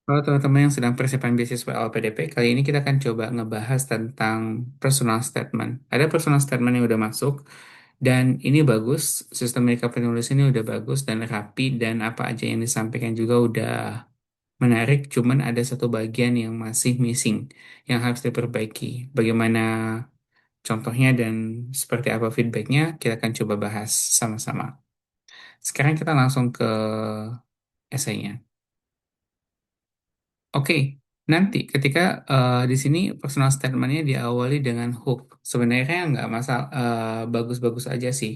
Kalau teman-teman yang sedang persiapan beasiswa LPDP, kali ini kita akan coba ngebahas tentang personal statement. Ada personal statement yang udah masuk, dan ini bagus, sistem mereka penulis ini udah bagus dan rapi, dan apa aja yang disampaikan juga udah menarik, cuman ada satu bagian yang masih missing, yang harus diperbaiki. Bagaimana contohnya dan seperti apa feedbacknya, kita akan coba bahas sama-sama. Sekarang kita langsung ke esainya. Oke, nanti ketika di sini personal statementnya diawali dengan hook, sebenarnya nggak masalah, bagus-bagus aja sih.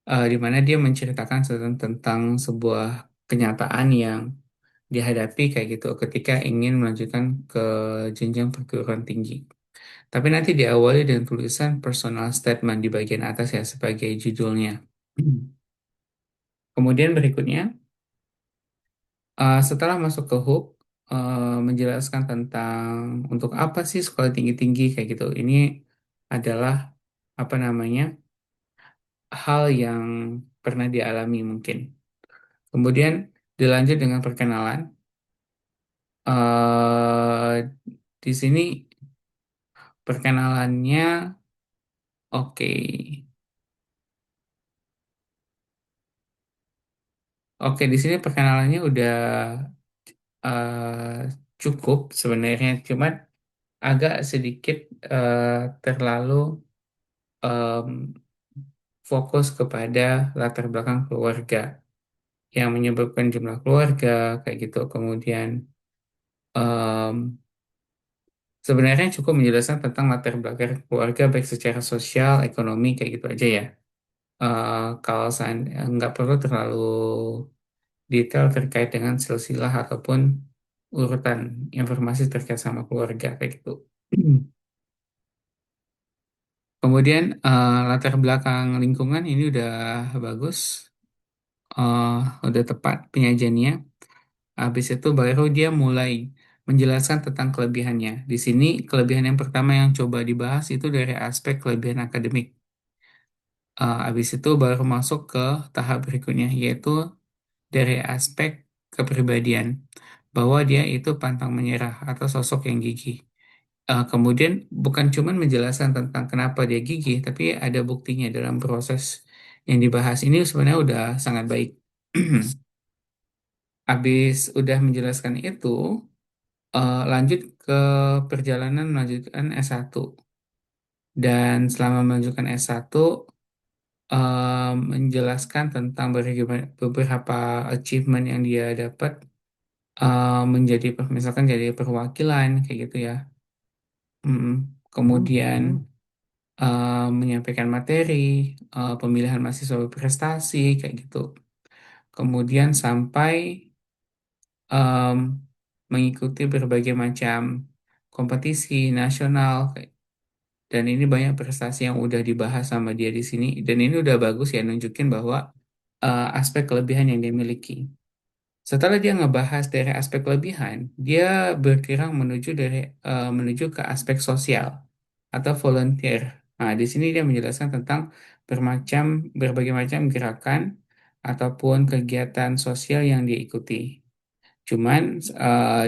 Di mana dia menceritakan tentang sebuah kenyataan yang dihadapi kayak gitu ketika ingin melanjutkan ke jenjang perguruan tinggi. Tapi nanti diawali dengan tulisan personal statement di bagian atas ya sebagai judulnya. Kemudian berikutnya, setelah masuk ke hook, menjelaskan tentang untuk apa sih sekolah tinggi-tinggi kayak gitu. Ini adalah apa namanya hal yang pernah dialami mungkin. Kemudian dilanjut dengan perkenalan. Di sini perkenalannya oke. Oke, di sini perkenalannya udah cukup sebenarnya, cuman agak sedikit eh, terlalu em, fokus kepada latar belakang keluarga yang menyebabkan jumlah keluarga kayak gitu. Kemudian em, sebenarnya cukup menjelaskan tentang latar belakang keluarga baik secara sosial, ekonomi kayak gitu aja ya. Kalau saya nggak perlu terlalu detail terkait dengan silsilah ataupun urutan informasi terkait sama keluarga kayak gitu. Kemudian latar belakang lingkungan ini udah bagus, eh, udah tepat penyajiannya. Habis itu baru dia mulai menjelaskan tentang kelebihannya. Di sini kelebihan yang pertama yang coba dibahas itu dari aspek kelebihan akademik. Habis itu baru masuk ke tahap berikutnya, yaitu dari aspek kepribadian, bahwa dia itu pantang menyerah atau sosok yang gigih. Kemudian bukan cuman menjelaskan tentang kenapa dia gigih, tapi ada buktinya dalam proses yang dibahas. Ini sebenarnya udah sangat baik. Habis udah menjelaskan itu, lanjut ke perjalanan melanjutkan S1. Dan selama melanjutkan S1, menjelaskan tentang beberapa achievement yang dia dapat, menjadi misalkan jadi perwakilan kayak gitu ya. Mm, Kemudian menyampaikan materi, pemilihan mahasiswa berprestasi kayak gitu. Kemudian sampai em, mengikuti berbagai macam kompetisi nasional dan ini banyak prestasi yang udah dibahas sama dia di sini dan ini udah bagus ya nunjukin bahwa aspek kelebihan yang dia miliki. Setelah dia ngebahas dari aspek kelebihan, dia berkirang menuju ke aspek sosial atau volunteer. Nah, di sini dia menjelaskan tentang berbagai macam gerakan ataupun kegiatan sosial yang dia ikuti. Cuman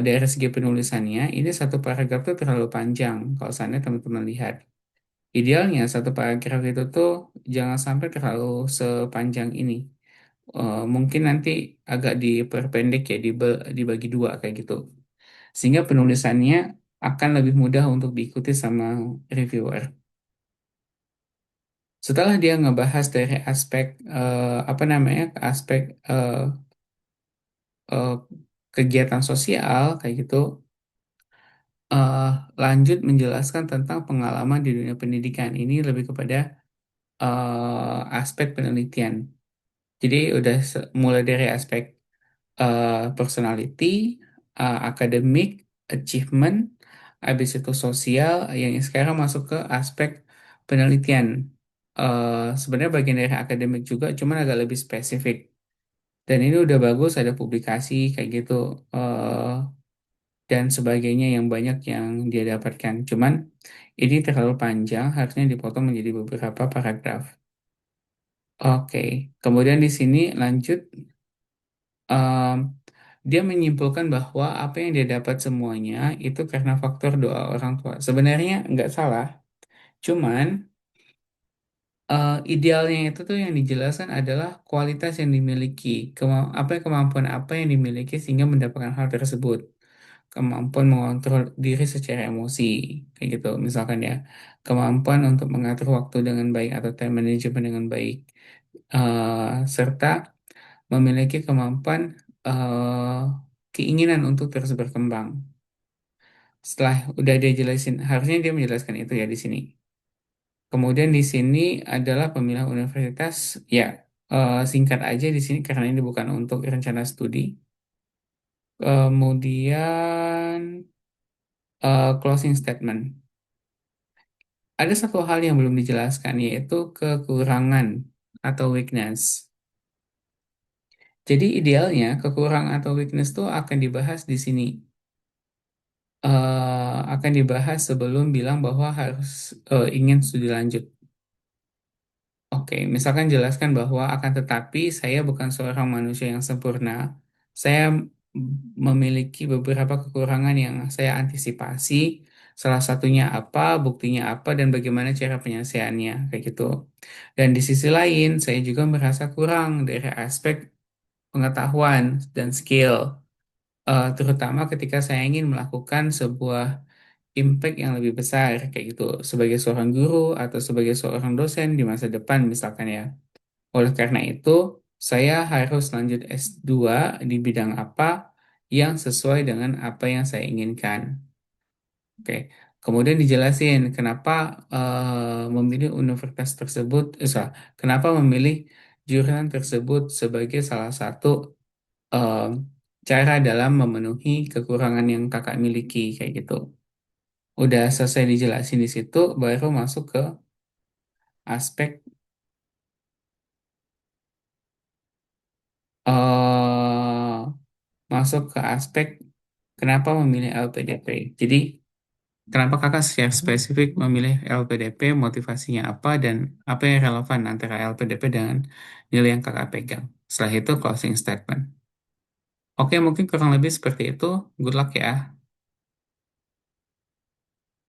dari segi penulisannya, ini satu paragraf tuh terlalu panjang kalau sana teman-teman lihat. Idealnya satu paragraf itu tuh jangan sampai terlalu sepanjang ini. Mungkin nanti agak diperpendek ya, dibagi dua kayak gitu. Sehingga penulisannya akan lebih mudah untuk diikuti sama reviewer. Setelah dia ngebahas dari aspek apa namanya, aspek eh, kegiatan sosial kayak gitu, eh, lanjut menjelaskan tentang pengalaman di dunia pendidikan. Ini lebih kepada aspek penelitian. Jadi udah mulai dari aspek personality, akademik, achievement, habis itu sosial, yang sekarang masuk ke aspek penelitian. Sebenarnya bagian dari akademik juga, cuman agak lebih spesifik. Dan ini udah bagus, ada publikasi kayak gitu, dan sebagainya yang banyak yang dia dapatkan. Cuman ini terlalu panjang, harusnya dipotong menjadi beberapa paragraf. Oke, kemudian di sini lanjut. Dia menyimpulkan bahwa apa yang dia dapat semuanya itu karena faktor doa orang tua. Sebenarnya nggak salah, cuman idealnya itu tuh yang dijelaskan adalah kualitas yang dimiliki, kemampuan apa yang dimiliki sehingga mendapatkan hal tersebut. Kemampuan mengontrol diri secara emosi, kayak gitu, misalkan ya, kemampuan untuk mengatur waktu dengan baik atau time management dengan baik, serta memiliki kemampuan, keinginan untuk terus berkembang. Setelah udah dia jelasin, harusnya dia menjelaskan itu ya di sini. Kemudian di sini adalah pemilihan universitas, ya, singkat aja di sini karena ini bukan untuk rencana studi. Kemudian closing statement. Ada satu hal yang belum dijelaskan yaitu kekurangan atau weakness. Jadi idealnya kekurangan atau weakness itu akan dibahas di sini. Akan dibahas sebelum bilang bahwa harus ingin studi lanjut. Oke, misalkan jelaskan bahwa akan tetapi saya bukan seorang manusia yang sempurna. Saya memiliki beberapa kekurangan yang saya antisipasi. Salah satunya apa, buktinya apa, dan bagaimana cara penyelesaiannya, kayak gitu. Dan di sisi lain, saya juga merasa kurang dari aspek pengetahuan dan skill, terutama ketika saya ingin melakukan sebuah impact yang lebih besar, kayak gitu, sebagai seorang guru atau sebagai seorang dosen di masa depan, misalkan ya. Oleh karena itu, saya harus lanjut S2 di bidang apa yang sesuai dengan apa yang saya inginkan. Oke, kemudian dijelasin kenapa memilih universitas tersebut, kenapa memilih jurusan tersebut sebagai salah satu eh, cara dalam memenuhi kekurangan yang kakak miliki, kayak gitu. Udah selesai dijelasin di situ, baru masuk ke aspek eh masuk ke aspek kenapa memilih LPDP. Jadi, kenapa kakak secara spesifik memilih LPDP, motivasinya apa, dan apa yang relevan antara LPDP dengan nilai yang kakak pegang. Setelah itu, closing statement. Oke, mungkin kurang lebih seperti itu. Good luck ya.